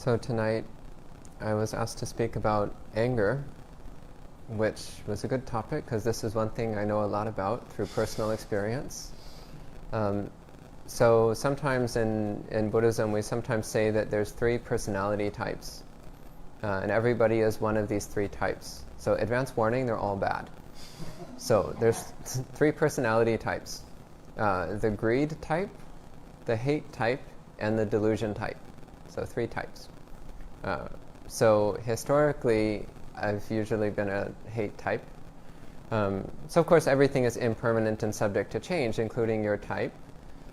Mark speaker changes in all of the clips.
Speaker 1: So tonight I was asked to speak about anger, which was a good topic because this is one thing I know a lot about through personal experience. So sometimes in Buddhism we sometimes say that there's 3 personality types, and everybody is one of these 3 types. So advance warning, they're all bad. So there's 3 personality types: the greed type, the hate type, and the delusion type. So 3 types. So historically, I've usually been a hate type. So of course everything is impermanent and subject to change, including your type.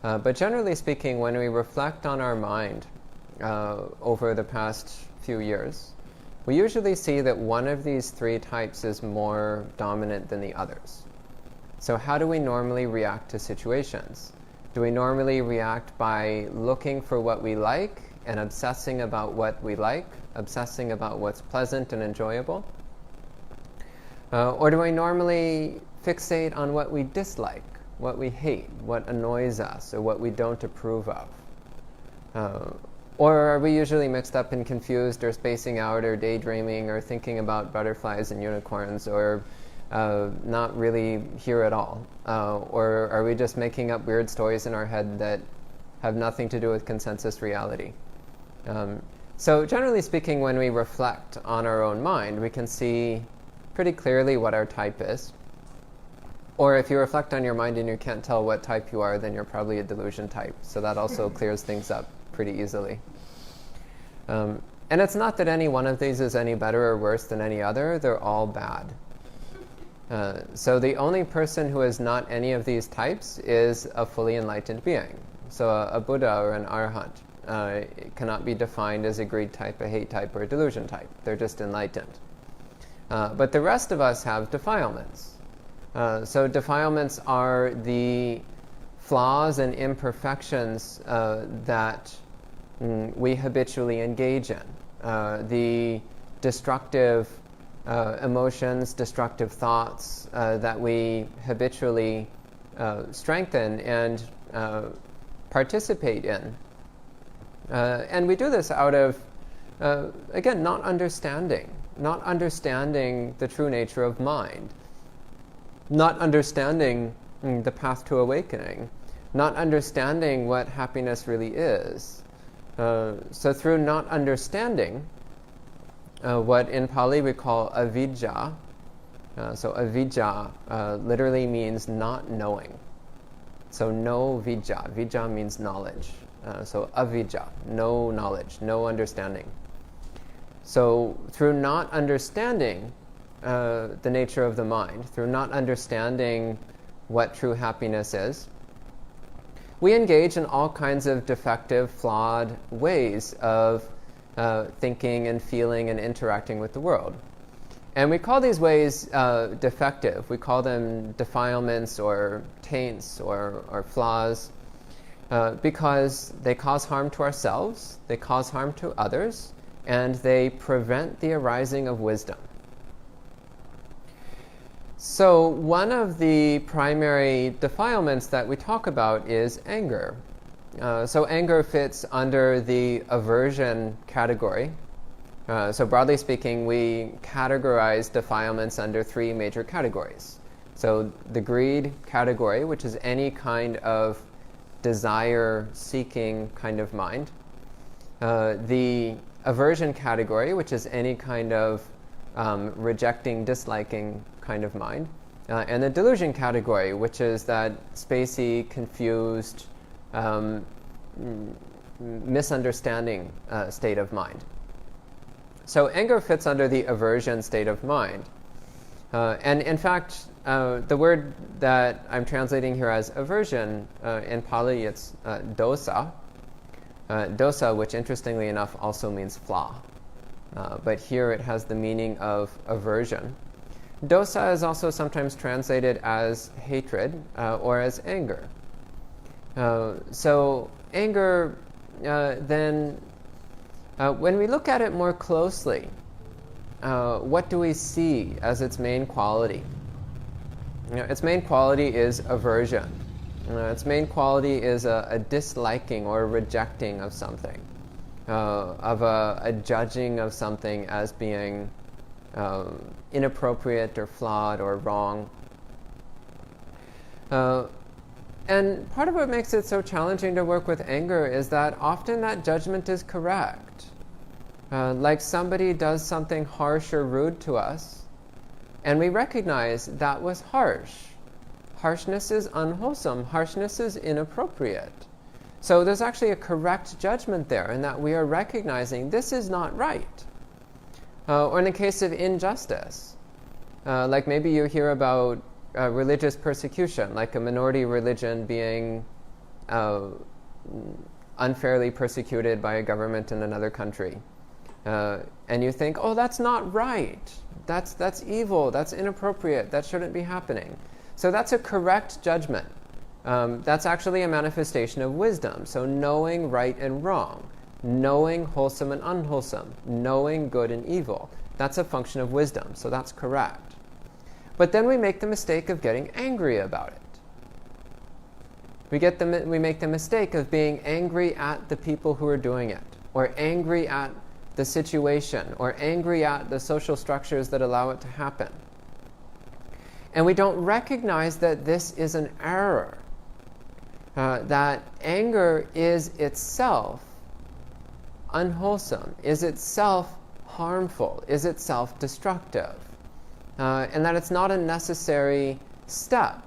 Speaker 1: But generally speaking, when we reflect on our mind over the past few years, we usually see that one of these 3 types is more dominant than the others. So how do we normally react to situations? Do we normally react by looking for what we like and obsessing about what we like, obsessing about what's pleasant and enjoyable? Or do we normally fixate on what we dislike, what we hate, what annoys us, or what we don't approve of? Or are we usually mixed up and confused, or spacing out, or daydreaming, or thinking about butterflies and unicorns, or not really here at all? Or are we just making up weird stories in our head that have nothing to do with consensus reality? So generally speaking, when we reflect on our own mind, we can see pretty clearly what our type is. Or if you reflect on your mind and you can't tell what type you are, then you're probably a delusion type. So that also clears things up pretty easily. And it's not that any one of these is any better or worse than any other. They're all bad. So the only person who is not any of these types is a fully enlightened being. So a Buddha or an Arahant cannot be defined as a greed type, a hate type, or a delusion type. They're just enlightened. But the rest of us have defilements. So defilements are the flaws and imperfections that we habitually engage in. The destructive emotions, destructive thoughts that we habitually strengthen and participate in. And we do this out of, again, not understanding the true nature of mind, not understanding the path to awakening, not understanding what happiness really is. So through not understanding, what in Pali we call avidya, so avidya literally means not knowing. So no vidya. Vidya means knowledge. So avidya, no knowledge, no understanding. So through not understanding the nature of the mind, through not understanding what true happiness is, we engage in all kinds of defective, flawed ways of thinking and feeling and interacting with the world. And we call these ways defective. We call them defilements or taints or flaws because they cause harm to ourselves, they cause harm to others, and they prevent the arising of wisdom. So one of the primary defilements that we talk about is anger. So anger fits under the aversion category. So broadly speaking, we categorize defilements under 3 major categories. So the greed category, which is any kind of desire-seeking kind of mind. The aversion category, which is any kind of rejecting, disliking kind of mind, and the delusion category, which is that spacey, confused, misunderstanding state of mind. So anger fits under the aversion state of mind. And in fact, the word that I'm translating here as aversion, in Pali it's dosa. Dosa, which interestingly enough also means flaw. But here it has the meaning of aversion. Dosa is also sometimes translated as hatred or as anger. So anger, then, when we look at it more closely, what do we see as its main quality? Its main quality is aversion. Its main quality is a disliking or a rejecting of something. of a judging of something as being inappropriate or flawed or wrong. And part of what makes it so challenging to work with anger is that often that judgment is correct. Like somebody does something harsh or rude to us, and we recognize that was harsh. Harshness is unwholesome. Harshness is inappropriate. So there's actually a correct judgment there in that we are recognizing this is not right. Or in the case of injustice, like maybe you hear about religious persecution, like a minority religion being unfairly persecuted by a government in another country. And you think, oh, that's not right. That's evil. That's inappropriate. That shouldn't be happening. So that's a correct judgment. That's actually a manifestation of wisdom. So knowing right and wrong, knowing wholesome and unwholesome, knowing good and evil. That's a function of wisdom. So that's correct. But then we make the mistake of getting angry about it. We make the mistake of being angry at the people who are doing it, or angry at the situation, or angry at the social structures that allow it to happen. And we don't recognize that this is an error, that anger is itself unwholesome, is itself harmful, is itself destructive, and that it's not a necessary step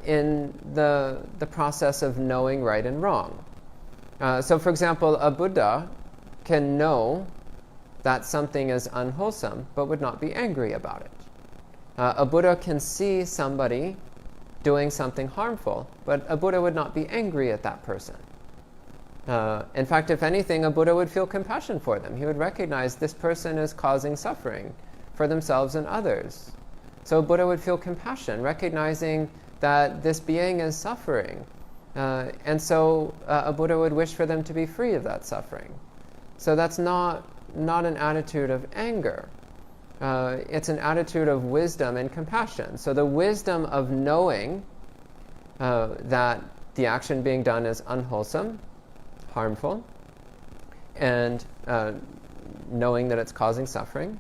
Speaker 1: in the process of knowing right and wrong. So for example, a Buddha can know that something is unwholesome, but would not be angry about it. A Buddha can see somebody doing something harmful, but a Buddha would not be angry at that person. In fact, if anything, a Buddha would feel compassion for them. He would recognize this person is causing suffering for themselves and others. So a Buddha would feel compassion, recognizing that this being is suffering. And so a Buddha would wish for them to be free of that suffering. So that's not an attitude of anger. It's an attitude of wisdom and compassion. So the wisdom of knowing that the action being done is unwholesome, harmful, and knowing that it's causing suffering,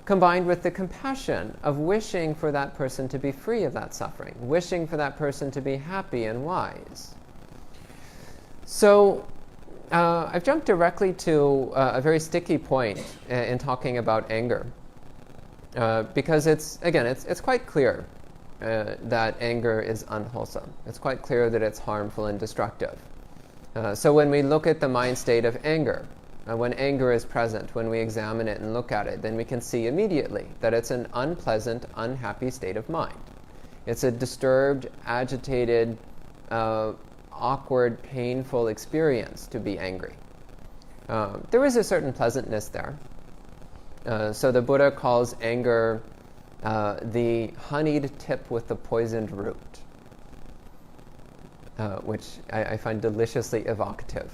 Speaker 1: combined with the compassion of wishing for that person to be free of that suffering, wishing for that person to be happy and wise. So I've jumped directly to a very sticky point in talking about anger, because it's quite clear that anger is unwholesome. It's quite clear that it's harmful and destructive. So when we look at the mind state of anger, when anger is present, when we examine it and look at it, then we can see immediately that it's an unpleasant, unhappy state of mind. It's a disturbed, agitated, awkward, painful experience to be angry. There is a certain pleasantness there. So the Buddha calls anger the honeyed tip with the poisoned root, which I find deliciously evocative.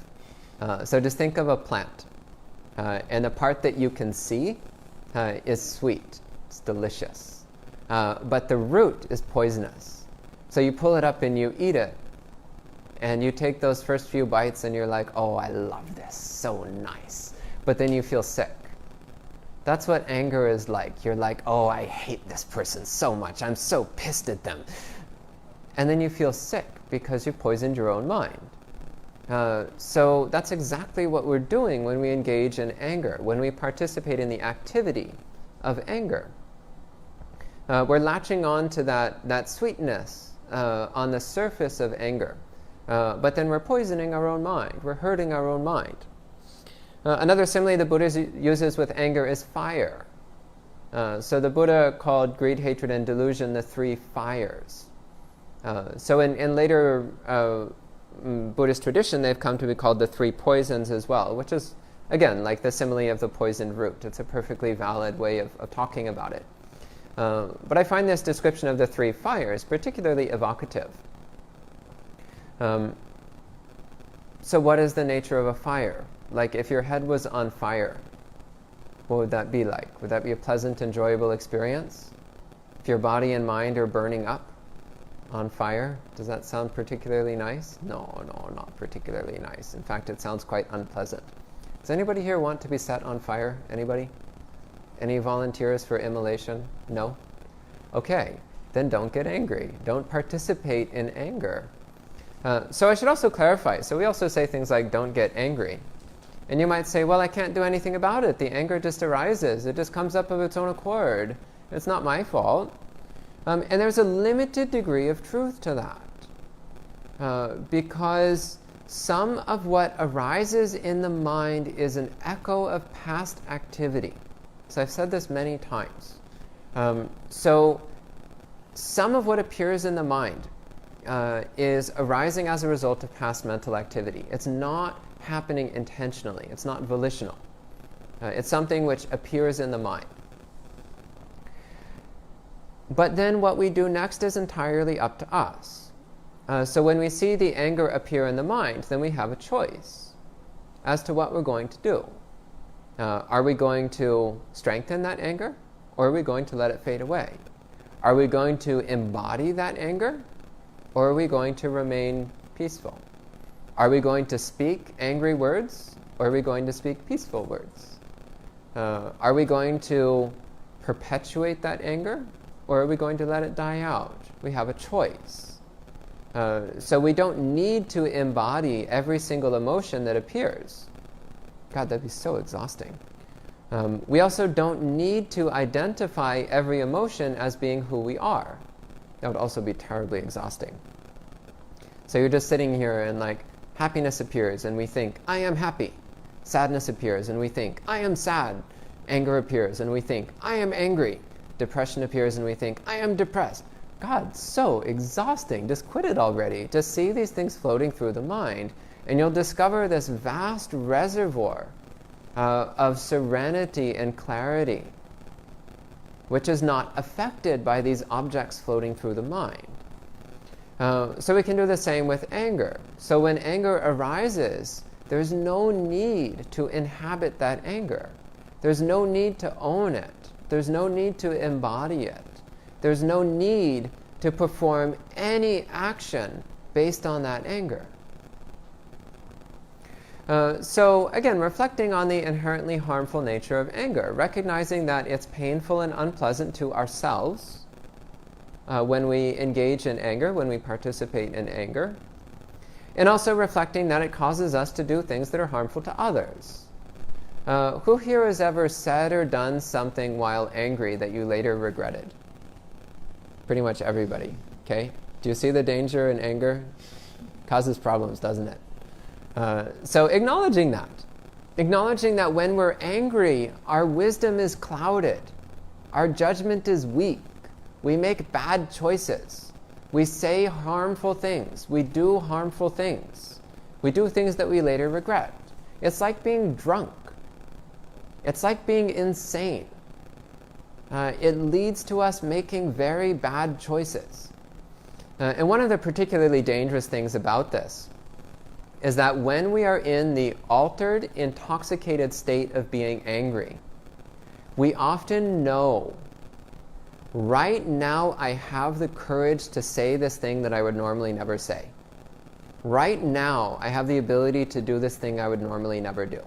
Speaker 1: So just think of a plant, and the part that you can see is sweet, it's delicious, but the root is poisonous. So you pull it up and you eat it, and you take those first few bites and you're like, oh, I love this, so nice. But then you feel sick. That's what anger is like. You're like, oh, I hate this person so much. I'm so pissed at them. And then you feel sick because you poisoned your own mind. So that's exactly what we're doing when we engage in anger, when we participate in the activity of anger. We're latching on to that sweetness on the surface of anger. But then we're poisoning our own mind. We're hurting our own mind. Another simile the Buddha uses with anger is fire. So the Buddha called greed, hatred, and delusion the three fires. So in later Buddhist tradition, they've come to be called the three poisons as well, which is, again, like the simile of the poisoned root. It's a perfectly valid way of talking about it. But I find this description of the three fires particularly evocative. So what is the nature of a fire? Like if your head was on fire, what would that be like? Would that be a pleasant, enjoyable experience? If your body and mind are burning up, on fire. Does that sound particularly nice? No, not particularly nice. In fact, it sounds quite unpleasant. Does anybody here want to be set on fire? Anybody? Any volunteers for immolation? No? Okay, then don't get angry. Don't participate in anger. So I should also clarify. So we also say things like, don't get angry. And you might say, well, I can't do anything about it. The anger just arises. It just comes up of its own accord. It's not my fault. And there's a limited degree of truth to that. Because some of what arises in the mind is an echo of past activity. So I've said this many times. So some of what appears in the mind is arising as a result of past mental activity. It's not happening intentionally. It's not volitional. It's something which appears in the mind. But then what we do next is entirely up to us. So when we see the anger appear in the mind, then we have a choice as to what we're going to do. Are we going to strengthen that anger, or are we going to let it fade away? Are we going to embody that anger, or are we going to remain peaceful? Are we going to speak angry words, or are we going to speak peaceful words? Are we going to perpetuate that anger, or are we going to let it die out? We have a choice. So we don't need to embody every single emotion that appears. God, that'd be so exhausting. We also don't need to identify every emotion as being who we are. That would also be terribly exhausting. So you're just sitting here and like, happiness appears and we think, I am happy. Sadness appears and we think, I am sad. Anger appears and we think, I am angry. Depression appears and we think, I am depressed. God, so exhausting. Just quit it already. Just see these things floating through the mind, and you'll discover this vast reservoir of serenity and clarity, which is not affected by these objects floating through the mind. So we can do the same with anger. So when anger arises, there's no need to inhabit that anger. There's no need to own it. There's no need to embody it. There's no need to perform any action based on that anger. So again, reflecting on the inherently harmful nature of anger, recognizing that it's painful and unpleasant to ourselves when we engage in anger, when we participate in anger, and also reflecting that it causes us to do things that are harmful to others. Who here has ever said or done something while angry that you later regretted? Pretty much everybody, okay? Do you see the danger in anger? Causes problems, doesn't it? So acknowledging that when we're angry, our wisdom is clouded, our judgment is weak, we make bad choices, we say harmful things, we do harmful things, we do things that we later regret. It's like being drunk. It's like being insane. It leads to us making very bad choices. And one of the particularly dangerous things about this is that when we are in the altered, intoxicated state of being angry, we often know, right now I have the courage to say this thing that I would normally never say. Right now I have the ability to do this thing I would normally never do.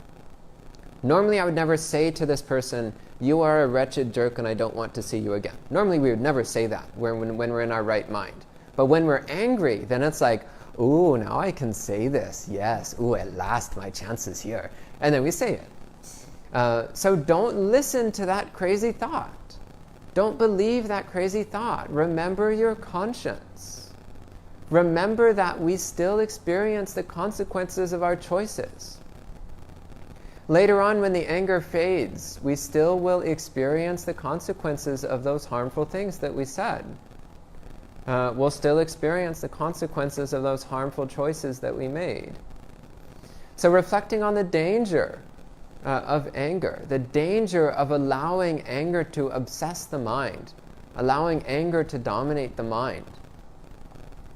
Speaker 1: Normally I would never say to this person, you are a wretched jerk and I don't want to see you again. Normally we would never say that when we're in our right mind. But when we're angry, then it's like, ooh, now I can say this. Yes, ooh, at last my chance is here. And then we say it. So don't listen to that crazy thought. Don't believe that crazy thought. Remember your conscience. Remember that we still experience the consequences of our choices. Later on, when the anger fades, we still will experience the consequences of those harmful things that we said. We'll still experience the consequences of those harmful choices that we made. So reflecting on the danger of anger, the danger of allowing anger to obsess the mind, allowing anger to dominate the mind.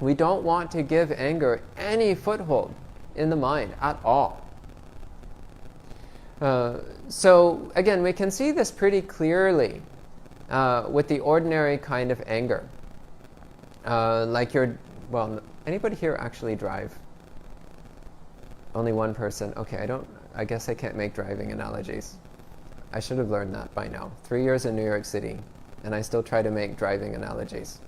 Speaker 1: We don't want to give anger any foothold in the mind at all. So again, we can see this pretty clearly with the ordinary kind of anger. Like anybody here actually drive? Only one person. Okay, I guess I can't make driving analogies. I should have learned that by now. 3 years in New York City, and I still try to make driving analogies.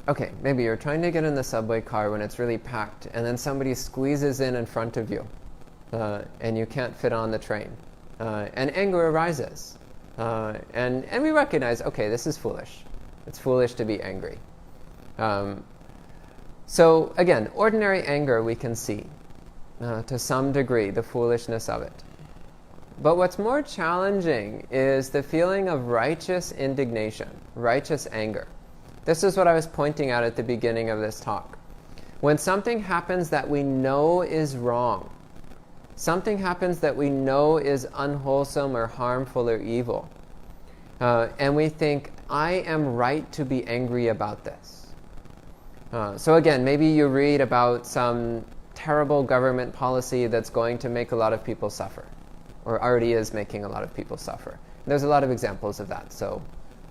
Speaker 1: Okay, maybe you're trying to get in the subway car when it's really packed, and then somebody squeezes in front of you, and you can't fit on the train. And anger arises. And we recognize, okay, this is foolish. It's foolish to be angry. So again, ordinary anger we can see to some degree, the foolishness of it. But what's more challenging is the feeling of righteous indignation, righteous anger. This is what I was pointing out at the beginning of this talk. When something happens that we know is wrong, something happens that we know is unwholesome or harmful or evil, and we think, I am right to be angry about this. So again, maybe you read about some terrible government policy that's going to make a lot of people suffer, or already is making a lot of people suffer. There's a lot of examples of that, so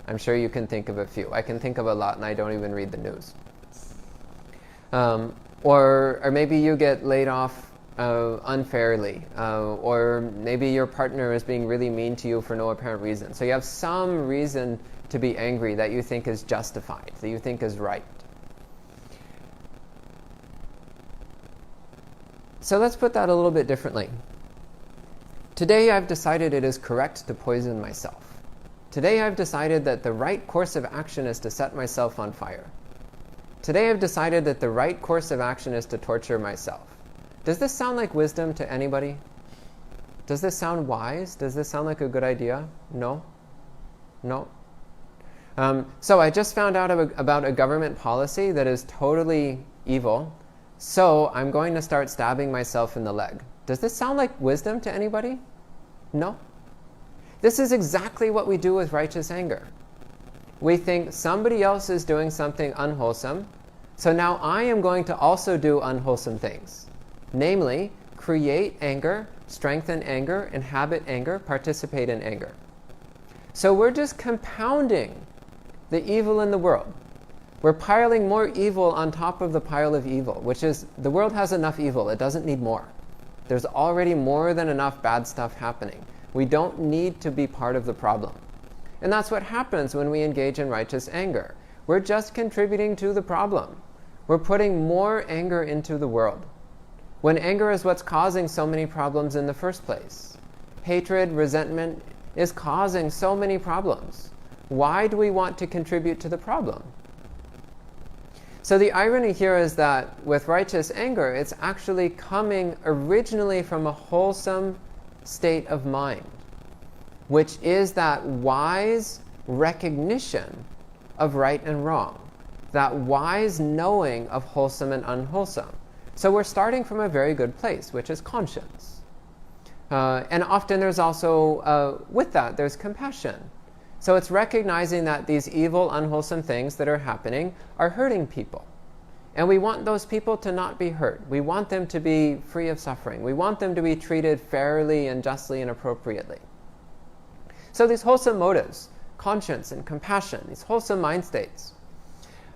Speaker 1: I'm sure you can think of a few. I can think of a lot, and I don't even read the news. Or maybe you get laid off unfairly, or maybe your partner is being really mean to you for no apparent reason. So you have some reason to be angry that you think is justified, that you think is right. So let's put that a little bit differently. Today I've decided it is correct to poison myself. Today I've decided that the right course of action is to set myself on fire. Today I've decided that the right course of action is to torture myself. Does this sound like wisdom to anybody? Does this sound wise? Does this sound like a good idea? No? No? So I just found out about a government policy that is totally evil, so I'm going to start stabbing myself in the leg. Does this sound like wisdom to anybody? No? This is exactly what we do with righteous anger. We think somebody else is doing something unwholesome, so now I am going to also do unwholesome things. Namely, create anger, strengthen anger, inhabit anger, participate in anger. So we're just compounding the evil in the world. We're piling more evil on top of the pile of evil, which is, the world has enough evil, it doesn't need more. There's already more than enough bad stuff happening. We don't need to be part of the problem. And that's what happens when we engage in righteous anger. We're just contributing to the problem. We're putting more anger into the world, when anger is what's causing so many problems in the first place. Hatred, resentment is causing so many problems. Why do we want to contribute to the problem? So the irony here is that with righteous anger, it's actually coming originally from a wholesome state of mind, which is that wise recognition of right and wrong, that wise knowing of wholesome and unwholesome. So we're starting from a very good place, which is conscience. And often there's also, with that, there's compassion. So it's recognizing that these evil, unwholesome things that are happening are hurting people. And we want those people to not be hurt. We want them to be free of suffering. We want them to be treated fairly and justly and appropriately. So these wholesome motives, conscience and compassion, these wholesome mind states.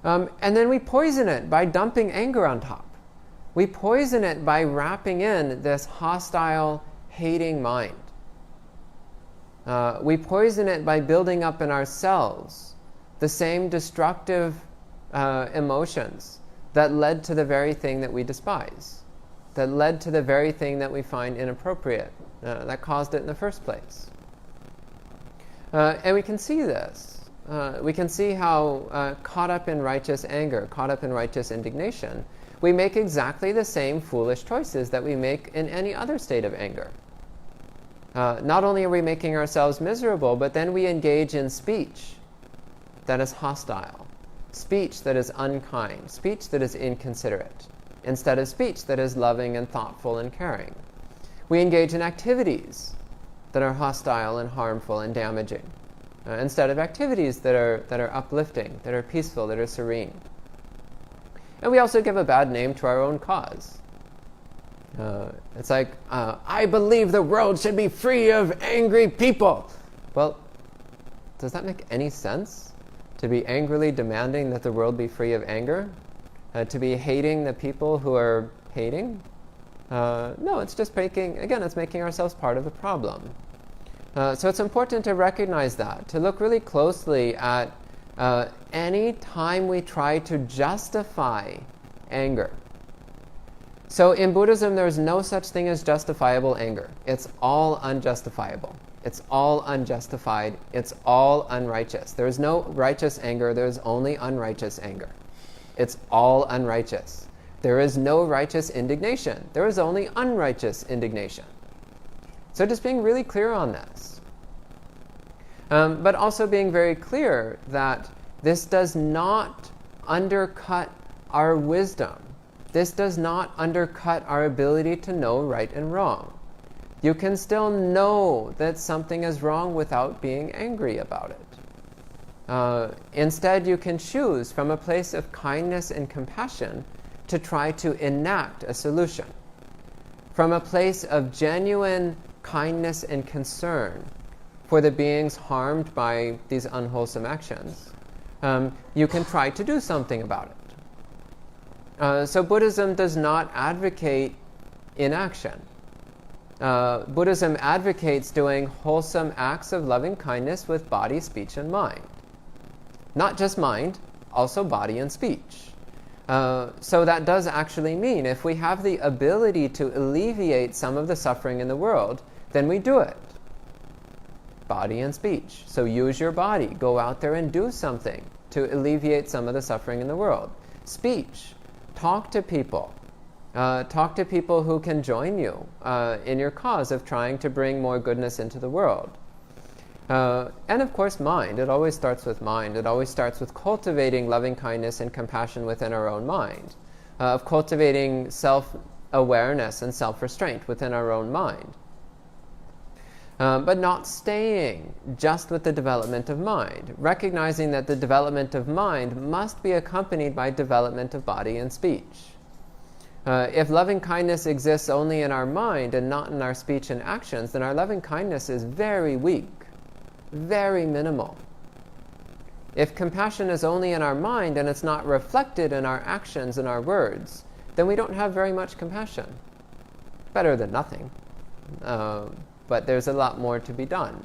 Speaker 1: And then we poison it by dumping anger on top. We poison it by wrapping in this hostile, hating mind. We poison it by building up in ourselves the same destructive emotions that led to the very thing that we despise, that led to the very thing that we find inappropriate, that caused it in the first place. And we can see this. We can see how caught up in righteous anger, caught up in righteous indignation, we make exactly the same foolish choices that we make in any other state of anger. Not only are we making ourselves miserable, but then we engage in speech that is hostile, speech that is unkind, speech that is inconsiderate, instead of speech that is loving and thoughtful and caring. We engage in activities that are hostile and harmful and damaging, instead of activities that are uplifting, that are peaceful, that are serene. And we also give a bad name to our own cause. It's like, I believe the world should be free of angry people. Well, Does that make any sense? To be angrily demanding that the world be free of anger? To be hating the people who are hating? No, it's just it's making ourselves part of the problem. So it's important to recognize that, to look really closely at any time we try to justify anger. So in Buddhism, there's no such thing as justifiable anger. It's all unjustifiable. It's all unjustified. It's all unrighteous. There is no righteous anger. There is only unrighteous anger. It's all unrighteous. There is no righteous indignation. There is only unrighteous indignation. So just being really clear on this. But also being very clear that this does not undercut our wisdom. This does not undercut our ability to know right and wrong. You can still know that something is wrong without being angry about it. Instead, you can choose from a place of kindness and compassion to try to enact a solution. From a place of genuine kindness and concern for the beings harmed by these unwholesome actions, you can try to do something about it. So Buddhism does not advocate inaction. Buddhism advocates doing wholesome acts of loving kindness with body, speech, and mind. Not just mind, also body and speech. So that does actually mean if we have the ability to alleviate some of the suffering in the world, then we do it. Body and speech. So use your body. Go out there and do something to alleviate some of the suffering in the world. Speech. Talk to people. Talk to people who can join you in your cause of trying to bring more goodness into the world. And of course, mind. It always starts with mind. It always starts with cultivating loving kindness and compassion within our own mind, of cultivating self-awareness and self-restraint within our own mind. But not staying just with the development of mind, recognizing that the development of mind must be accompanied by development of body and speech. If loving kindness exists only in our mind and not in our speech and actions, then our loving kindness is very weak, very minimal. If compassion is only in our mind and it's not reflected in our actions and our words, then we don't have very much compassion. Better than nothing. But there's a lot more to be done.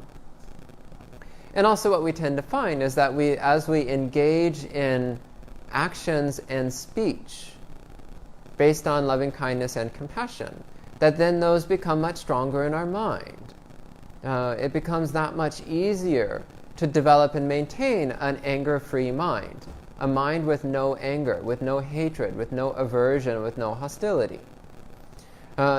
Speaker 1: And also what we tend to find is that as we engage in actions and speech based on loving kindness and compassion, that then those become much stronger in our mind. It becomes that much easier to develop and maintain an anger-free mind, a mind with no anger, with no hatred, with no aversion, with no hostility.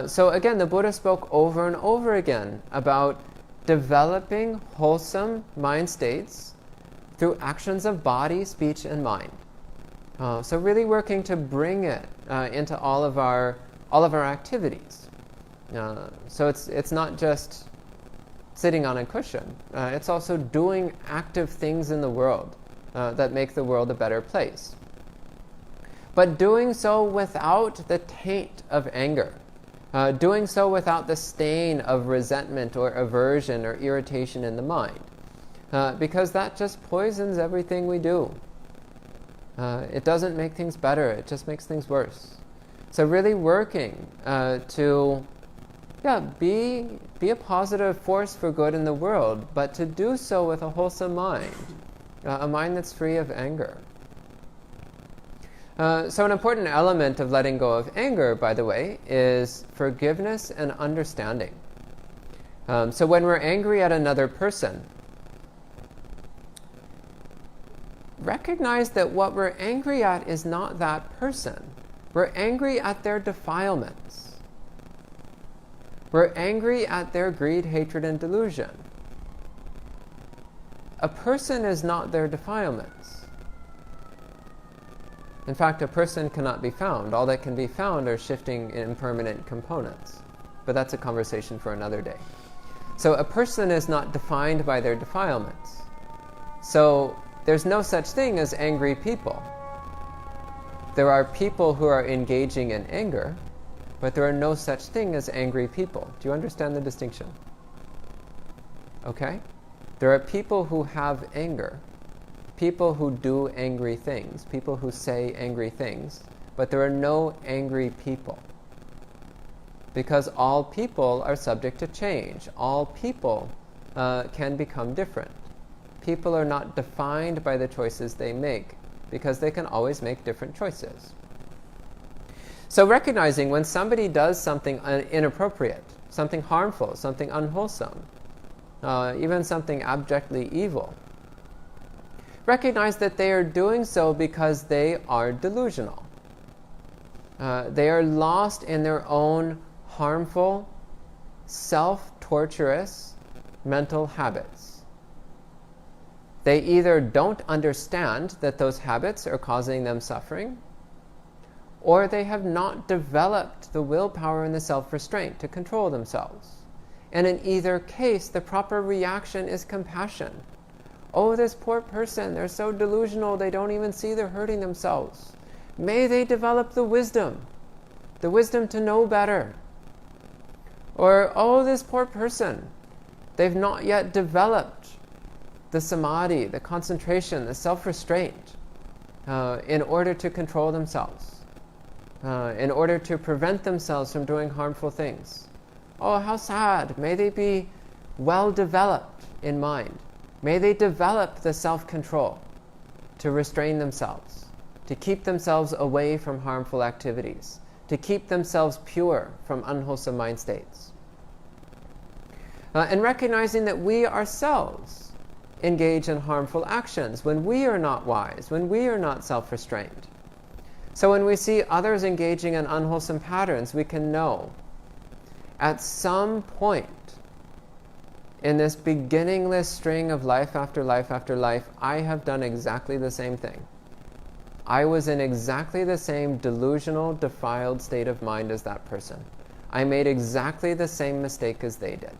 Speaker 1: So again, the Buddha spoke over and over again about developing wholesome mind states through actions of body, speech, and mind. So really working to bring it into all of our activities. So it's not just sitting on a cushion. It's also doing active things in the world that make the world a better place. But doing so without the taint of anger. Doing so without the stain of resentment or aversion or irritation in the mind. Because that just poisons everything we do. It doesn't make things better, it just makes things worse. So really working to be a positive force for good in the world, but to do so with a wholesome mind, a mind that's free of anger. So an important element of letting go of anger, by the way, is forgiveness and understanding. So when we're angry at another person, recognize that what we're angry at is not that person. We're angry at their defilements. We're angry at their greed, hatred, and delusion. A person is not their defilements. In fact, a person cannot be found. All that can be found are shifting impermanent components. But that's a conversation for another day. So a person is not defined by their defilements. So there's no such thing as angry people. There are people who are engaging in anger, but there are no such thing as angry people. Do you understand the distinction? Okay? There are people who have anger, people who do angry things, people who say angry things, but there are no angry people. Because all people are subject to change. All people can become different. People are not defined by the choices they make, because they can always make different choices. So recognizing when somebody does something inappropriate, something harmful, something unwholesome, even something abjectly evil, recognize that they are doing so because they are delusional. They are lost in their own harmful, self-torturous mental habits. They either don't understand that those habits are causing them suffering, or they have not developed the willpower and the self-restraint to control themselves. And in either case, the proper reaction is compassion. Oh, this poor person, they're so delusional, they don't even see they're hurting themselves. May they develop the wisdom to know better. Or, oh, this poor person, they've not yet developed the samadhi, the concentration, the self-restraint in order to control themselves, in order to prevent themselves from doing harmful things. Oh, how sad. May they be well developed in mind. May they develop the self-control to restrain themselves, to keep themselves away from harmful activities, to keep themselves pure from unwholesome mind states. And recognizing that we ourselves engage in harmful actions when we are not wise, when we are not self-restrained. So when we see others engaging in unwholesome patterns, we can know at some point in this beginningless string of life after life after life, I have done exactly the same thing. I was in exactly the same delusional, defiled state of mind as that person. I made exactly the same mistake as they did.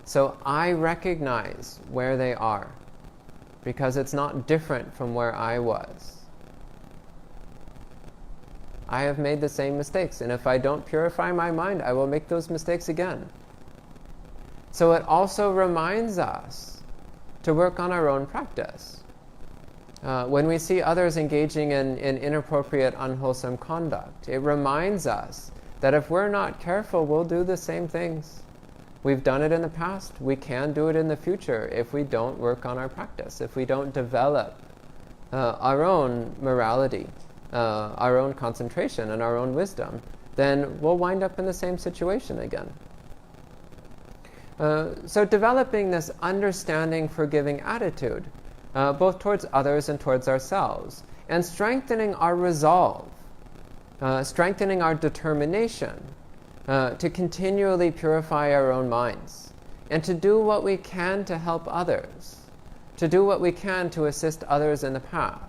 Speaker 1: So I recognize where they are, because it's not different from where I was. I have made the same mistakes, and if I don't purify my mind, I will make those mistakes again. So it also reminds us to work on our own practice. When we see others engaging in inappropriate, unwholesome conduct, it reminds us that if we're not careful, we'll do the same things. We've done it in the past. We can do it in the future if we don't work on our practice, if we don't develop our own morality, our own concentration, and our own wisdom, then we'll wind up in the same situation again. So developing this understanding, forgiving attitude, both towards others and towards ourselves, and strengthening our resolve, strengthening our determination to continually purify our own minds, and to do what we can to help others, to do what we can to assist others in the path.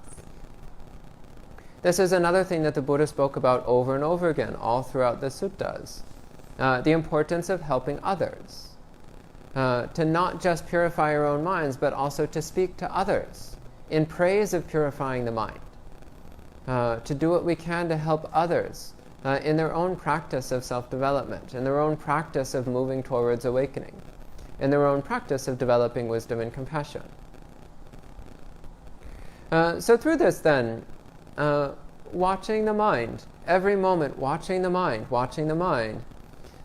Speaker 1: This is another thing that the Buddha spoke about over and over again, all throughout the suttas, the importance of helping others. To not just purify our own minds, but also to speak to others in praise of purifying the mind. To do what we can to help others in their own practice of self-development, in their own practice of moving towards awakening, in their own practice of developing wisdom and compassion. So through this then, watching the mind, every moment watching the mind,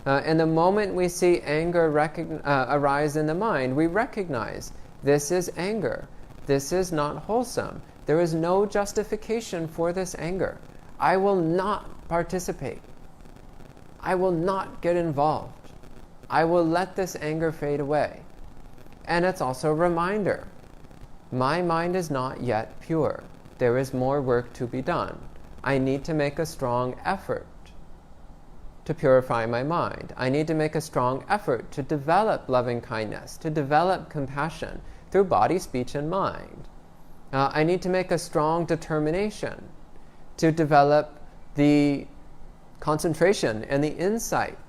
Speaker 1: and the moment we see anger arise in the mind, we recognize this is anger. This is not wholesome. There is no justification for this anger. I will not participate. I will not get involved. I will let this anger fade away. And it's also a reminder. My mind is not yet pure. There is more work to be done. I need to make a strong effort to purify my mind. I need to make a strong effort to develop loving kindness, to develop compassion through body, speech, and mind. I need to make a strong determination to develop the concentration and the insight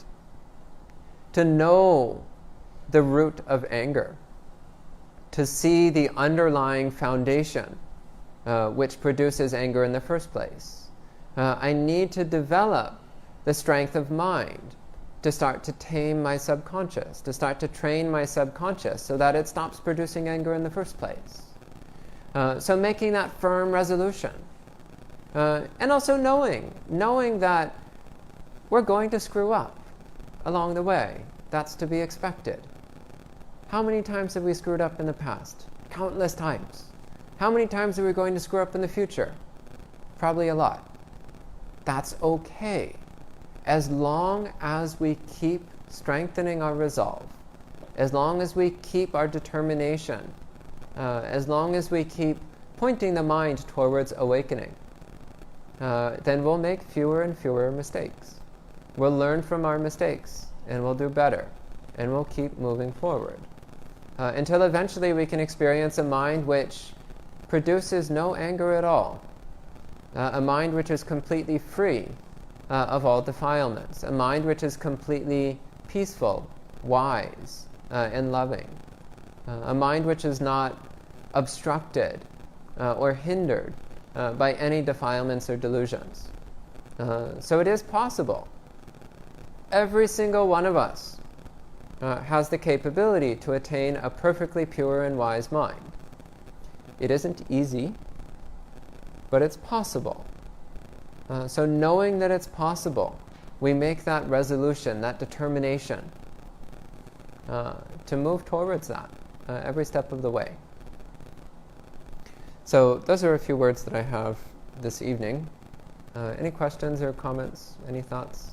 Speaker 1: to know the root of anger, to see the underlying foundation which produces anger in the first place. I need to develop the strength of mind to start to tame my subconscious, to start to train my subconscious so that it stops producing anger in the first place. So making that firm resolution. And also knowing that we're going to screw up along the way. That's to be expected. How many times have we screwed up in the past? Countless times. How many times are we going to screw up in the future? Probably a lot. That's okay. As long as we keep strengthening our resolve, as long as we keep our determination, as long as we keep pointing the mind towards awakening, then we'll make fewer and fewer mistakes. We'll learn from our mistakes, and we'll do better, and we'll keep moving forward. Until eventually we can experience a mind which produces no anger at all, a mind which is completely free of all defilements, a mind which is completely peaceful, wise, and loving, a mind which is not obstructed or hindered by any defilements or delusions. So it is possible. Every single one of us has the capability to attain a perfectly pure and wise mind. It isn't easy, but it's possible. So knowing that it's possible, we make that resolution, that determination to move towards that every step of the way. So those are a few words that I have this evening. Any questions or comments? Any thoughts?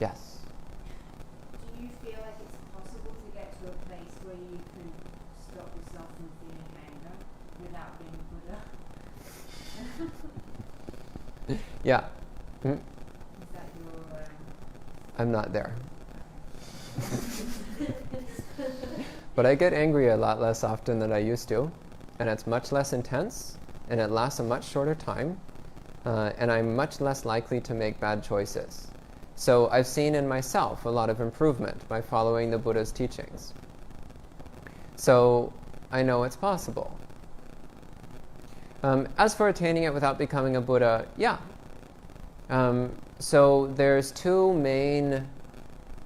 Speaker 1: Yes.
Speaker 2: Do you feel like it's possible to get to a place where you can stop yourself from feeling anger without being Buddha?
Speaker 1: Yeah.
Speaker 2: Is that your...
Speaker 1: I'm not there. But I get angry a lot less often than I used to, and it's much less intense, and it lasts a much shorter time, and I'm much less likely to make bad choices. So I've seen in myself a lot of improvement by following the Buddha's teachings. So I know it's possible. As for attaining it without becoming a Buddha, yeah. So there's two main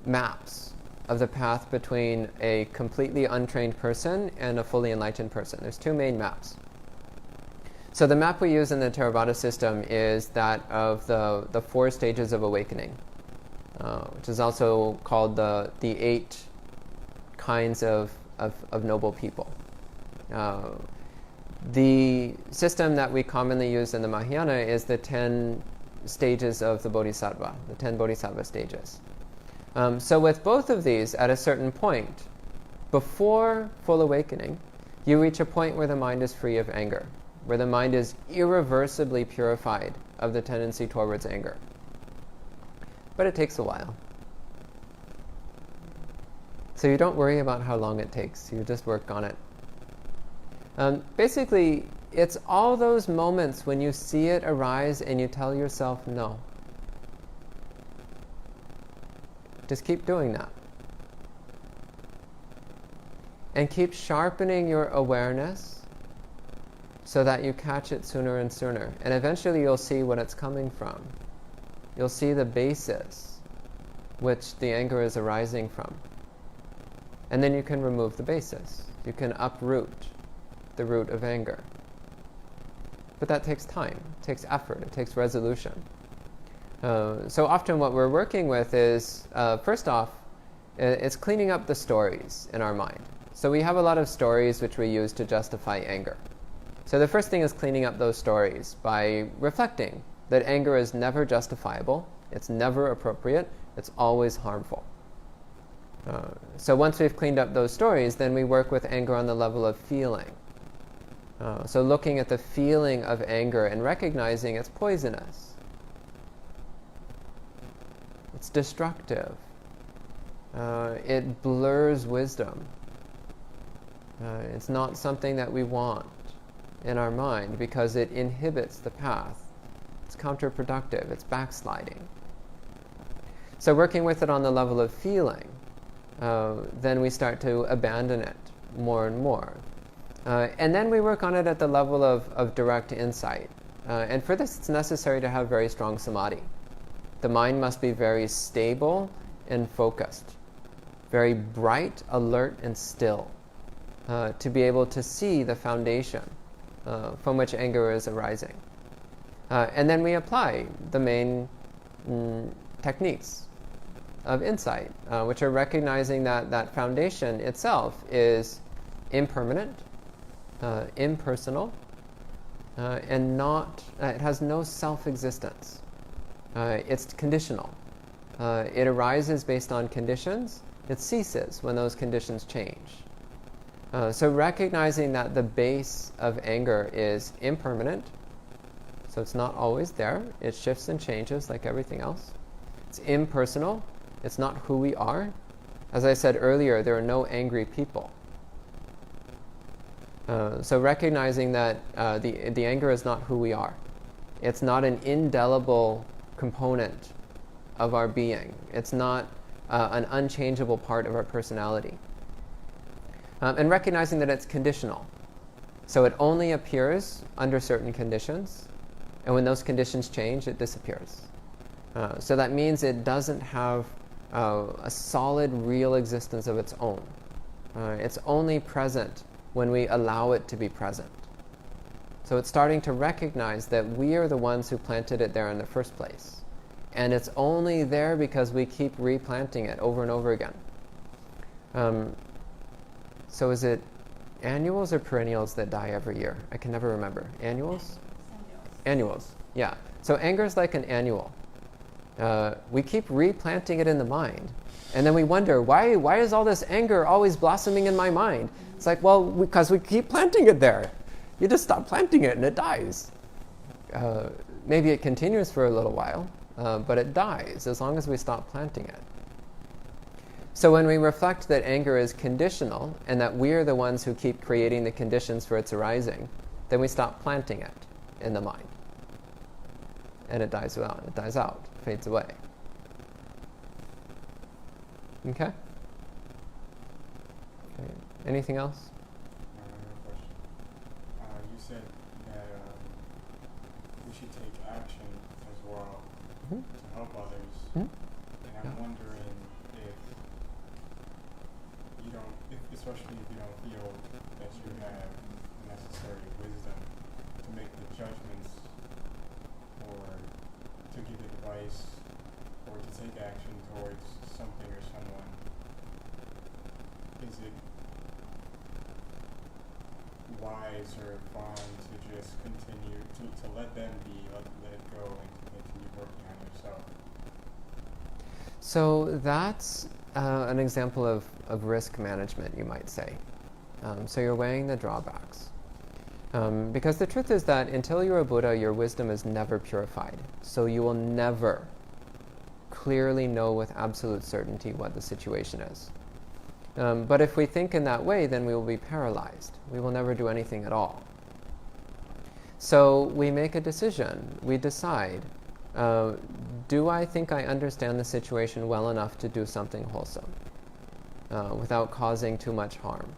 Speaker 1: maps of the path between a completely untrained person and a fully enlightened person. There's two main maps. So the map we use in the Theravada system is that of the 4 stages of awakening, which is also called the 8 kinds of noble people. The system that we commonly use in the Mahayana is the 10 stages of the Bodhisattva, the 10 Bodhisattva stages. So with both of these, at a certain point, before full awakening, you reach a point where the mind is free of anger, where the mind is irreversibly purified of the tendency towards anger. But it takes a while. So you don't worry about how long it takes, you just work on it. Basically, it's all those moments when you see it arise and you tell yourself no. Just keep doing that. And keep sharpening your awareness so that you catch it sooner and sooner. And eventually you'll see what it's coming from. You'll see the basis which the anger is arising from. And then you can remove the basis. You can uproot the root of anger. But that takes time, it takes effort, it takes resolution. So often what we're working with is, first off, it's cleaning up the stories in our mind. So we have a lot of stories which we use to justify anger. So the first thing is cleaning up those stories by reflecting that anger is never justifiable, it's never appropriate, it's always harmful. So once we've cleaned up those stories, then we work with anger on the level of feeling. So looking at the feeling of anger and recognizing it's poisonous. It's destructive. It blurs wisdom. It's not something that we want in our mind because it inhibits the path. It's counterproductive. It's backsliding. So working with it on the level of feeling, then we start to abandon it more and more. And then we work on it at the level of direct insight. And for this, it's necessary to have very strong samadhi. The mind must be very stable and focused, very bright, alert, and still, to be able to see the foundation from which anger is arising. And then we apply the main techniques of insight, which are recognizing that that foundation itself is impermanent, impersonal, and not, it has no self-existence. It's conditional. It arises based on conditions. It ceases when those conditions change. So recognizing that the base of anger is impermanent, so it's not always there. It shifts and changes like everything else. It's impersonal. It's not who we are. As I said earlier, there are no angry people. So recognizing that the anger is not who we are. It's not an indelible component of our being. It's not an unchangeable part of our personality. And recognizing that it's conditional. So it only appears under certain conditions, and when those conditions change, it disappears. So that means it doesn't have a solid, real existence of its own. It's only present when we allow it to be present. So it's starting to recognize that we are the ones who planted it there in the first place. And it's only there because we keep replanting it over and over again. So is it annuals or perennials that die every year? I can never remember. Annuals? Annuals, yeah. So anger is like an annual. We keep replanting it in the mind. And then we wonder, why is all this anger always blossoming in my mind? It's like, well, because we keep planting it there. You just stop planting it and it dies. Maybe it continues for a little while, but it dies as long as we stop planting it. So when we reflect that anger is conditional and that we're the ones who keep creating the conditions for its arising, then we stop planting it in the mind. And it dies out, fades away. Okay? Anything else?
Speaker 3: Another question. You said that we should take action as well to help others. And I'm wondering if you don't, especially if you don't feel that you have the necessary wisdom to make the judgments or to give advice or to take action towards something or someone, is it wise or fine to just continue to let them be, let it go, and to continue working on yourself?
Speaker 1: So that's an example of risk management, you might say. So you're weighing the drawbacks. Because the truth is that until you're a Buddha, your wisdom is never purified. So you will never clearly know with absolute certainty what the situation is. But if we think in that way, then we will be paralyzed. We will never do anything at all. So we make a decision. We decide, do I think I understand the situation well enough to do something wholesome without causing too much harm?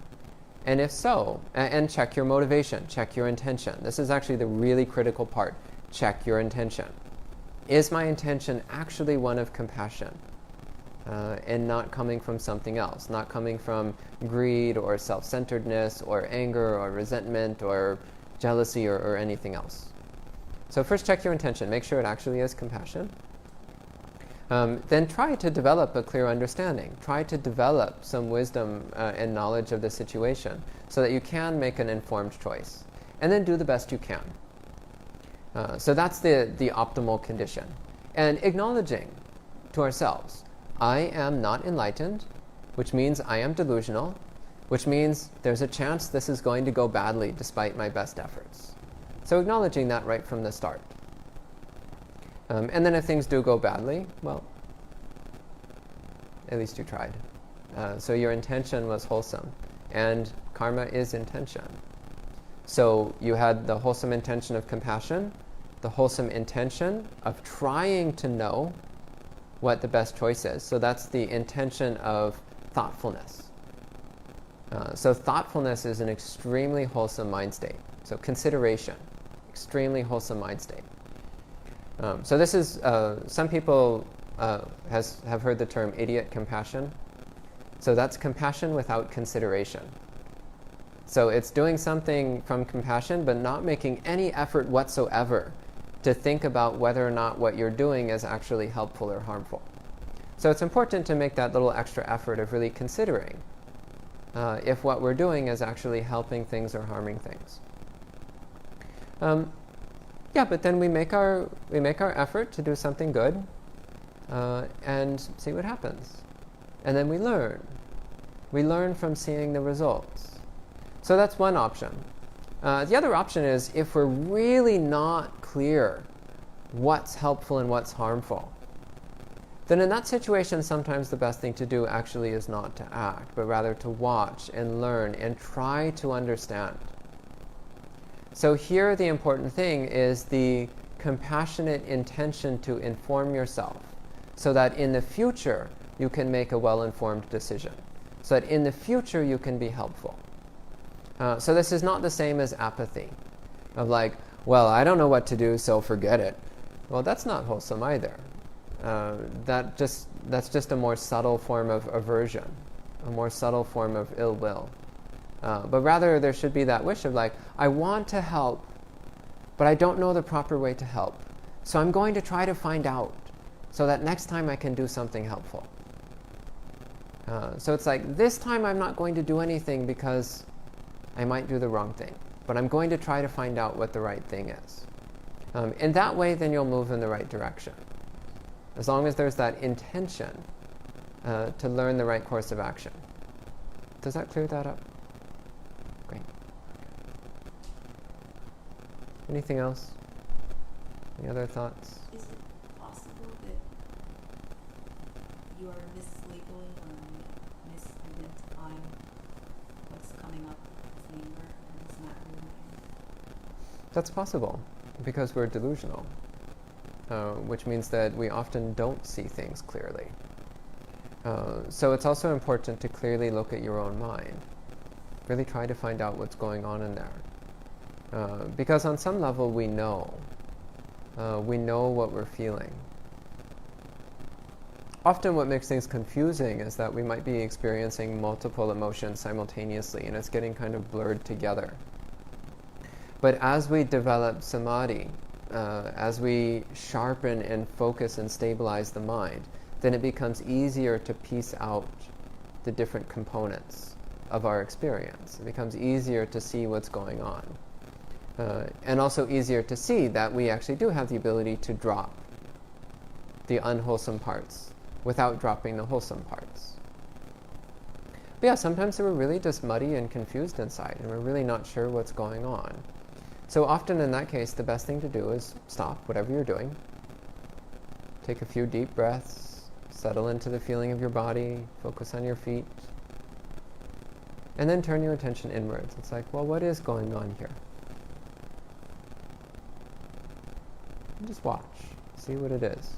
Speaker 1: And if so, and check your motivation, check your intention. This is actually the really critical part. Check your intention. Is my intention actually one of compassion? And not coming from something else, not coming from greed or self-centeredness or anger or resentment or jealousy or anything else. So first check your intention, make sure it actually is compassion. Then try to develop a clear understanding. Try to develop some wisdom and knowledge of the situation so that you can make an informed choice. And then do the best you can. So that's the optimal condition. And acknowledging to ourselves, I am not enlightened, which means I am delusional, which means there's a chance this is going to go badly despite my best efforts. So acknowledging that right from the start. And then if things do go badly, well, at least you tried. So your intention was wholesome, and karma is intention. So you had the wholesome intention of compassion, the wholesome intention of trying to know what the best choice is. So that's the intention of thoughtfulness. So thoughtfulness is an extremely wholesome mind state. So consideration, extremely wholesome mind state. So this is, some people have heard the term idiot compassion. So that's compassion without consideration. So it's doing something from compassion, but not making any effort whatsoever to think about whether or not what you're doing is actually helpful or harmful. So it's important to make that little extra effort of really considering if what we're doing is actually helping things or harming things. Yeah, but then we make our effort to do something good, and see what happens, and then we learn. We learn from seeing the results. So that's one option. The other option is if we're really not clear what's helpful and what's harmful, then in that situation, sometimes the best thing to do actually is not to act, but rather to watch and learn and try to understand. So here the important thing is the compassionate intention to inform yourself so that in the future you can make a well-informed decision, so that in the future you can be helpful. So this is not the same as apathy, of like, well, I don't know what to do, so forget it. Well, that's not wholesome either. That's just a more subtle form of aversion, a more subtle form of ill will. But rather there should be that wish of like, I want to help, but I don't know the proper way to help. So I'm going to try to find out so that next time I can do something helpful. So it's like, this time I'm not going to do anything because I might do the wrong thing, but I'm going to try to find out what the right thing is. In that way, then you'll move in the right direction. As long as there's that intention to learn the right course of action. Does that clear that up? Great. Anything else? Any other thoughts?
Speaker 4: Is it possible that you are mislabeling or misidentifying what's coming up as anger and it's not really anger?
Speaker 1: That's possible, because we're delusional, which means that we often don't see things clearly. So it's also important to clearly look at your own mind. Really try to find out what's going on in there. Because on some level we know what we're feeling. Often what makes things confusing is that we might be experiencing multiple emotions simultaneously, and it's getting kind of blurred together. But as we develop samadhi, as we sharpen and focus and stabilize the mind, then it becomes easier to piece out the different components of our experience. It becomes easier to see what's going on. And also easier to see that we actually do have the ability to drop the unwholesome parts without dropping the wholesome parts. But yeah, sometimes we're really just muddy and confused inside, and we're really not sure what's going on. So often in that case, the best thing to do is stop whatever you're doing, take a few deep breaths, settle into the feeling of your body, focus on your feet, and then turn your attention inwards. It's like, well, what is going on here? And just watch, see what it is.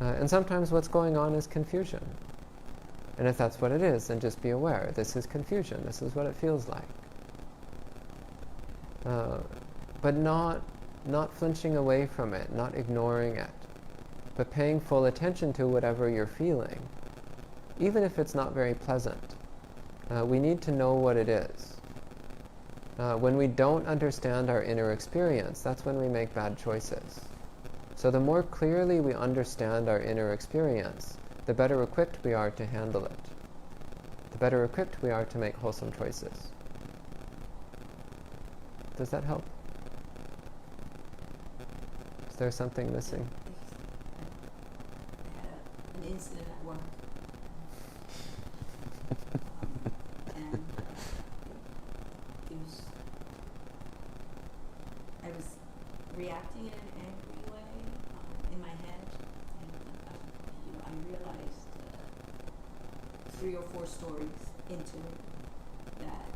Speaker 1: And sometimes what's going on is confusion. And if that's what it is, then just be aware. This is confusion. This is what it feels like. But not flinching away from it, not ignoring it, but paying full attention to whatever you're feeling, even if it's not very pleasant. We need to know what it is. When we don't understand our inner experience, that's when we make bad choices. So the more clearly we understand our inner experience, the better equipped we are to handle it. The better equipped we are to make wholesome choices. Does that help? Is there something missing?
Speaker 4: I had an incident at work. And I was reacting in an angry way in my head, and I realized 3 or 4 stories into it that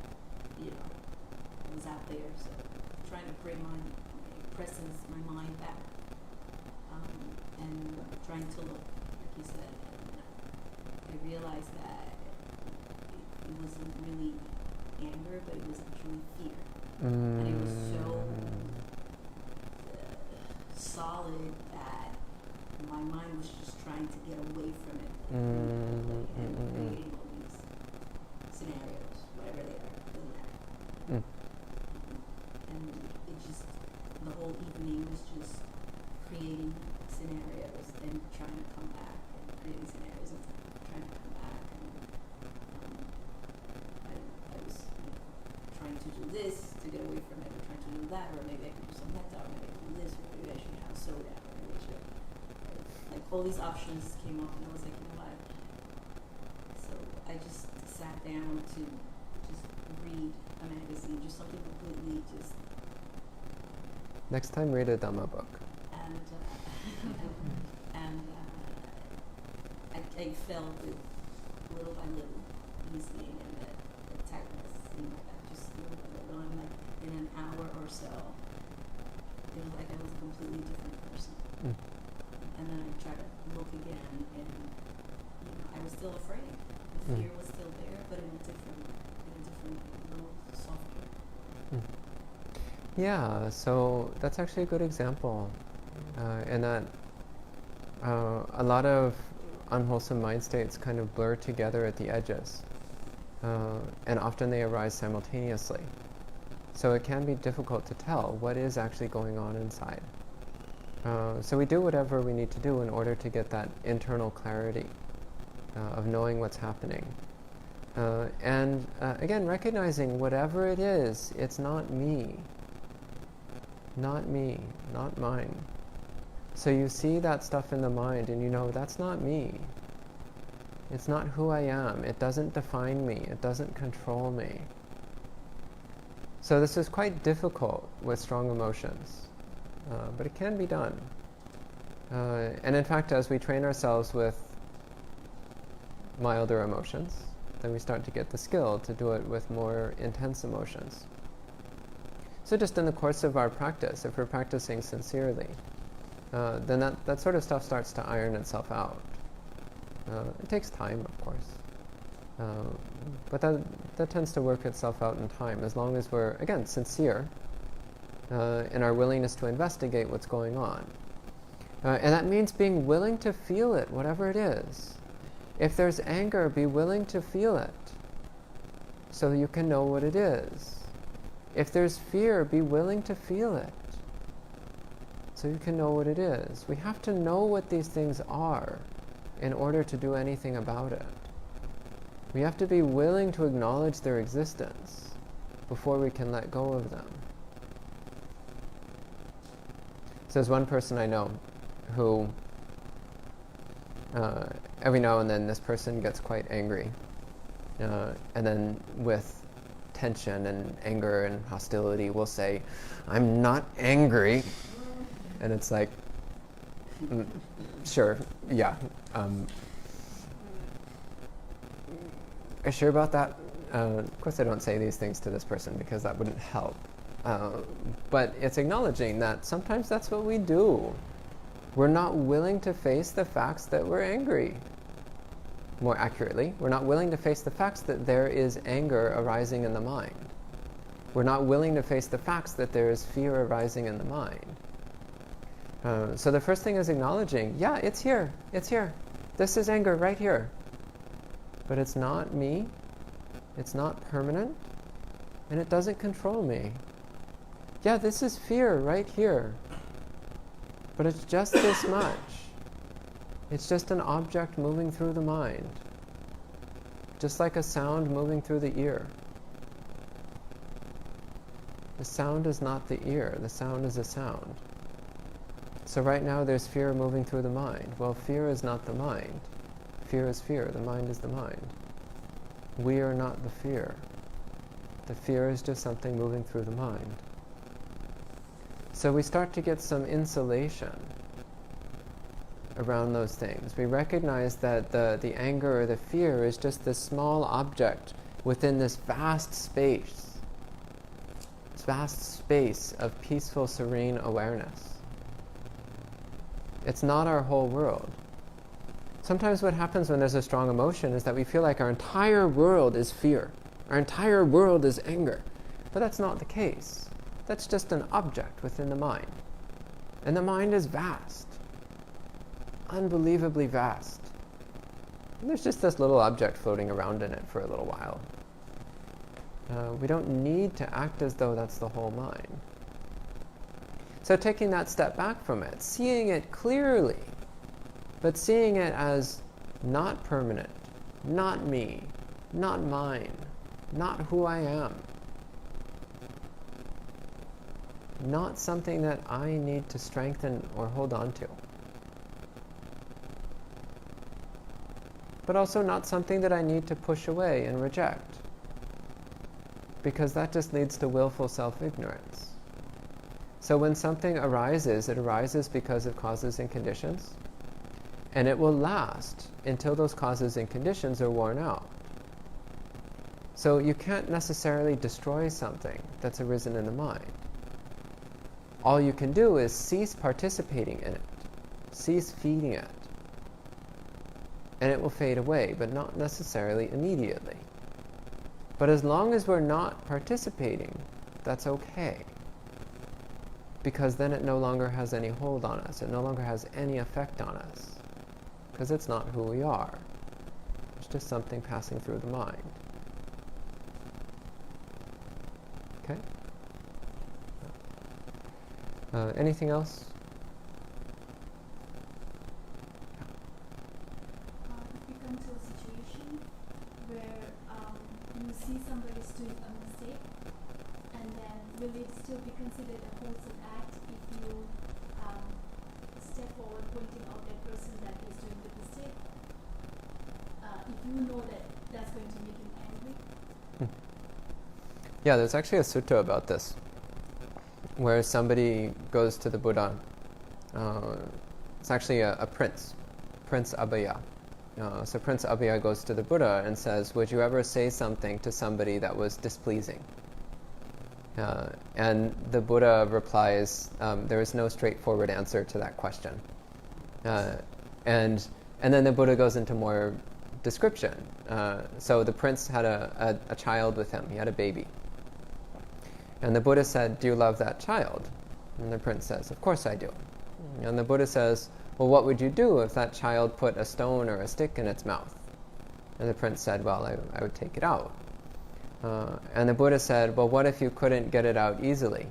Speaker 4: I was out there, so trying to bring my presence, my mind back, and trying to look, like you said, and I realized that it wasn't really anger, but it was actually fear. And it was so solid that my mind was just trying to get away from it
Speaker 1: Mm,
Speaker 4: and
Speaker 1: mm, mm,
Speaker 4: creating all these scenarios, whatever they are, doesn't matter.
Speaker 1: mm.
Speaker 4: And it just, the whole evening was just creating scenarios and trying to come back and creating scenarios and trying to come back. And I was trying to do this to get away from it, or trying to do that, or maybe I could do some metta, or maybe I could do this, or maybe I should have soda, or maybe I should. Like all these options came up, and I was like, you know what? So I just sat down to just read a magazine, just something completely just.
Speaker 1: Next time, read a Dhamma book.
Speaker 4: And I felt it little by little easing, and the tightness in my back just little by little, and like in an hour or so, it was like I was a completely different person.
Speaker 1: Mm.
Speaker 4: And then I tried to look again, and I was still afraid. The fear was still there, but in a different, little softer.
Speaker 1: Mm. Yeah, so that's actually a good example, in that a lot of unwholesome mind states kind of blur together at the edges, and often they arise simultaneously. So it can be difficult to tell what is actually going on inside. So we do whatever we need to do in order to get that internal clarity of knowing what's happening. And again, recognizing whatever it is, it's not me. Not me, not mine. So you see that stuff in the mind and you know that's not me. It's not who I am. It doesn't define me. It doesn't control me. So this is quite difficult with strong emotions, but it can be done. And in fact, as we train ourselves with milder emotions, then we start to get the skill to do it with more intense emotions. So just in the course of our practice, if we're practicing sincerely, then that sort of stuff starts to iron itself out. It takes time, of course, but that tends to work itself out in time, as long as we're, again, sincere in our willingness to investigate what's going on. And that means being willing to feel it, whatever it is. If there's anger, be willing to feel it, so you can know what it is. If there's fear, be willing to feel it, so you can know what it is. We have to know what these things are in order to do anything about it. We have to be willing to acknowledge their existence before we can let go of them. So there's one person I know who, every now and then this person gets quite angry. And then with tension and anger and hostility will say, "I'm not angry." And it's like, sure, yeah. Are you sure about that? Of course I don't say these things to this person because that wouldn't help. But it's acknowledging that sometimes that's what we do. We're not willing to face the facts that we're angry. More accurately, we're not willing to face the facts that there is anger arising in the mind. We're not willing to face the facts that there is fear arising in the mind. So the first thing is acknowledging, yeah, it's here. This is anger right here. But it's not me, it's not permanent, and it doesn't control me. Yeah, this is fear right here. But it's just this much. It's just an object moving through the mind, just like a sound moving through the ear. The sound is not the ear, the sound is a sound. So right now there's fear moving through the mind. Well, fear is not the mind. Fear is fear, the mind is the mind. We are not the fear. The fear is just something moving through the mind. So we start to get some insulation around those things. We recognize that the anger or the fear is just this small object within this vast space of peaceful, serene awareness. It's not our whole world. Sometimes what happens when there's a strong emotion is that we feel like our entire world is fear. Our entire world is anger. But that's not the case. That's just an object within the mind. And the mind is vast, unbelievably vast. And there's just this little object floating around in it for a little while. We don't need to act as though that's the whole mind. So taking that step back from it, seeing it clearly, but seeing it as not permanent, not me, not mine, not who I am, not something that I need to strengthen or hold on to, but also not something that I need to push away and reject, because that just leads to willful self-ignorance. So when something arises, it arises because of causes and conditions, and it will last until those causes and conditions are worn out. So you can't necessarily destroy something that's arisen in the mind. All you can do is cease participating in it, cease feeding it, and it will fade away, but not necessarily immediately. But as long as we're not participating, that's okay. Because then it no longer has any hold on us. It no longer has any effect on us. Because it's not who we are. It's just something passing through the mind. Okay? Anything else?
Speaker 5: If you come to a situation where you see somebody's doing a mistake, and then will it still be considered a wholesome act if you step forward pointing out that person that is doing the mistake? If you know that that's going to make him angry?
Speaker 1: Yeah, there's actually a sutta about this, where somebody goes to the Buddha. It's actually a prince, Prince Abhaya. So Prince Abhaya goes to the Buddha and says, would you ever say something to somebody that was displeasing? And the Buddha replies, there is no straightforward answer to that question. And then the Buddha goes into more description. So the prince had a child with him. He had a baby. And the Buddha said, do you love that child? And the prince says, of course I do. And the Buddha says, well, what would you do if that child put a stone or a stick in its mouth? And the prince said, well, I would take it out. And the Buddha said, well, what if you couldn't get it out easily?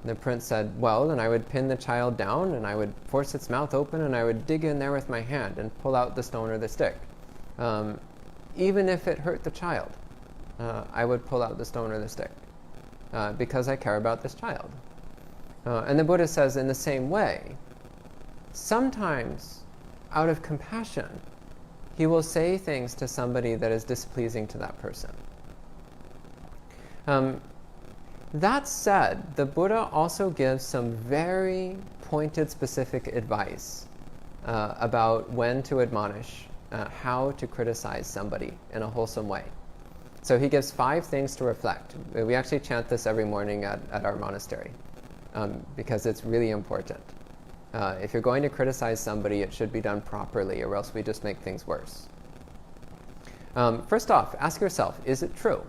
Speaker 1: And the prince said, well, then I would pin the child down and I would force its mouth open and I would dig in there with my hand and pull out the stone or the stick. Even if it hurt the child, I would pull out the stone or the stick because I care about this child. And the Buddha says in the same way, sometimes out of compassion, he will say things to somebody that is displeasing to that person. That said, the Buddha also gives some very pointed, specific advice about when to admonish, how to criticize somebody in a wholesome way. So he gives 5 things to reflect. We actually chant this every morning at our monastery because it's really important. If you're going to criticize somebody, it should be done properly, or else we just make things worse. First off, ask yourself, is it true?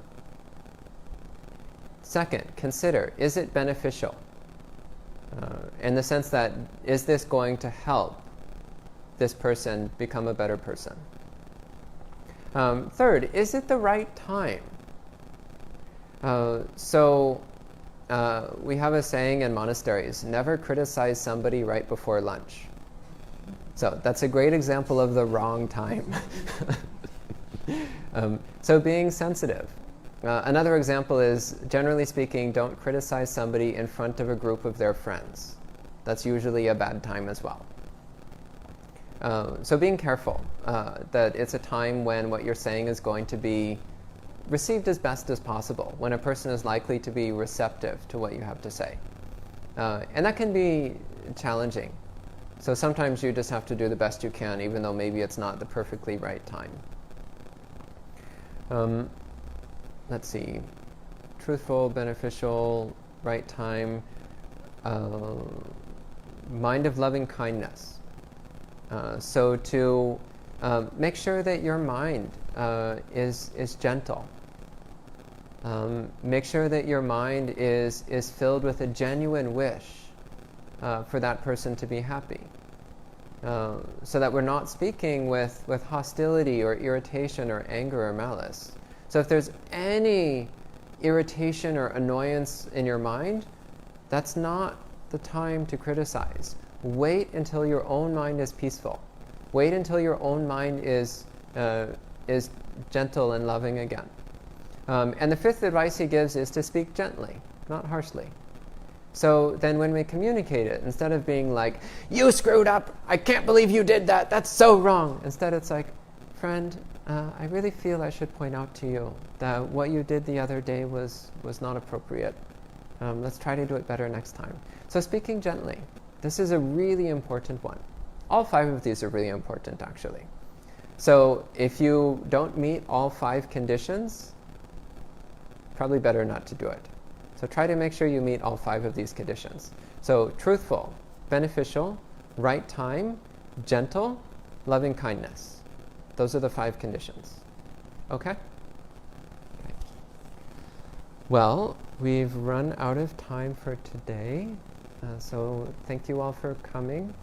Speaker 1: Second, consider, is it beneficial? In the sense that, is this going to help this person become a better person? Third, is it the right time? We have a saying in monasteries, never criticize somebody right before lunch. So that's a great example of the wrong time. So being sensitive. Another example is, generally speaking, don't criticize somebody in front of a group of their friends. That's usually a bad time as well. So being careful that it's a time when what you're saying is going to be received as best as possible, when a person is likely to be receptive to what you have to say. And that can be challenging. So sometimes you just have to do the best you can, even though maybe it's not the perfectly right time. Let's see. Truthful, beneficial, right time. Mind of loving kindness. So to make sure that your mind is gentle. Make sure that your mind is filled with a genuine wish for that person to be happy. So that we're not speaking with hostility or irritation or anger or malice. So if there's any irritation or annoyance in your mind, that's not the time to criticize. Wait until your own mind is peaceful. Wait until your own mind is gentle and loving again. And the fifth advice he gives is to speak gently, not harshly. So then when we communicate it, instead of being like, you screwed up, I can't believe you did that, that's so wrong. Instead it's like, friend, I really feel I should point out to you that what you did the other day was not appropriate. Let's try to do it better next time. So speaking gently, this is a really important one. All 5 of these are really important, actually. So if you don't meet all 5 conditions, probably better not to do it. So try to make sure you meet all 5 of these conditions. So truthful, beneficial, right time, gentle, loving kindness. Those are the 5 conditions. Okay? Okay. Well, we've run out of time for today. So thank you all for coming.